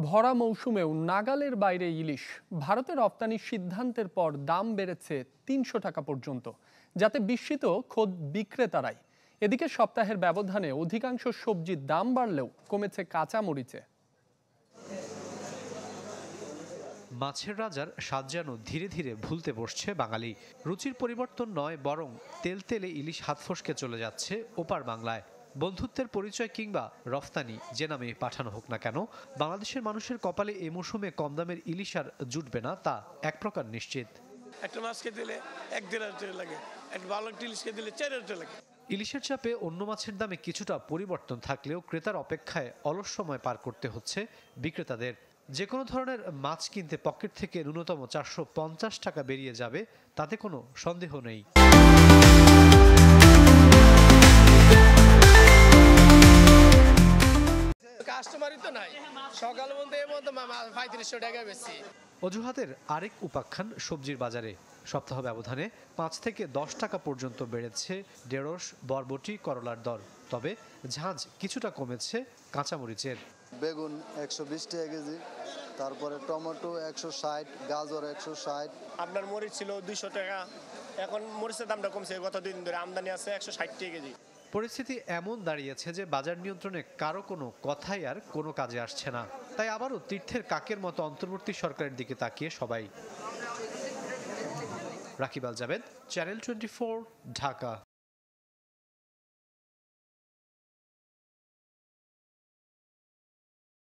ভরা মৌসুমেও নাগালের বাইরে ইলিশ। ভারতে রপ্তানির সিদ্ধান্তের পর দাম বেড়েছে ৩০০ টাকা পর্যন্ত, যাতে বিস্মিত খোদ বিক্রেতারাই। এদিকে সপ্তাহের ব্যবধানে অধিকাংশ সবজির দাম বাড়লেও কমেছে কাঁচা মরিচে। মাছের রাজার স্বাদ যেন ধীরে ধীরে ভুলতে বসছে বাঙালি। রুচির পরিবর্তন নয়, বরং তেলে ইলিশ হাত ফসকে চলে যাচ্ছে ওপার বাংলায়। বন্ধুত্বের পরিচয় কিংবা রফতানি যে নামে পাঠানো হোক না কেন, বাংলাদেশের মানুষের কপালে এ মৌসুমে কম দামের ইলিশ আর জুটবে না তা এক প্রকার নিশ্চিত। একটা মাছকে দিলে ১-১.৫ টাকা লাগে, একটা ভালো ইলিশকে দিলে ৪ টাকা লাগে। ইলিশের চাপে অন্য মাছের দামে কিছুটা পরিবর্তন থাকলেও ক্রেতার অপেক্ষায় অলস সময় পার করতে হচ্ছে বিক্রেতাদের। যে কোনো ধরনের মাছ কিনতে পকেট থেকে ন্যূনতম ৪৫০ টাকা বেরিয়ে যাবে, তাতে কোনো সন্দেহ নেই। কাস্টমারই তো নাই, সকাল বলতে এই মতো ৩৫০০ টাকা বেশি। অজুহাতের আরেক উপাখ্যান সবজির বাজারে। সপ্তাহ ব্যবধানে ৫ থেকে ১০ টাকা পর্যন্ত বেড়েছে ঢেঁড়স, বরবটি, করলার দর। তবে ঝাঁঝ কিছুটা কমেছে কাঁচামরিচের। বেগুন ১২০ টাকা কেজি, তারপরে টমেটো ১৬০, গাজর ১৬০। আপনার মরিচ ছিল ২০০ টাকা, এখন মরিচের দামটা কমছে। গত ২ দিন ধরে আমদানি আছে ১৬০ টাকা কেজি। পরিস্থিতি এমন দাঁড়িয়েছে যে বাজার নিয়ন্ত্রণে কারো কোনো কথাই আর কোনো কাজে আসছে না। তাই আবারও তীর্থের কাকের মতো অন্তর্বর্তী সরকারের দিকে তাকিয়ে সবাই। রাকিব আল জাবেদ, চ্যানেল 24, ঢাকা।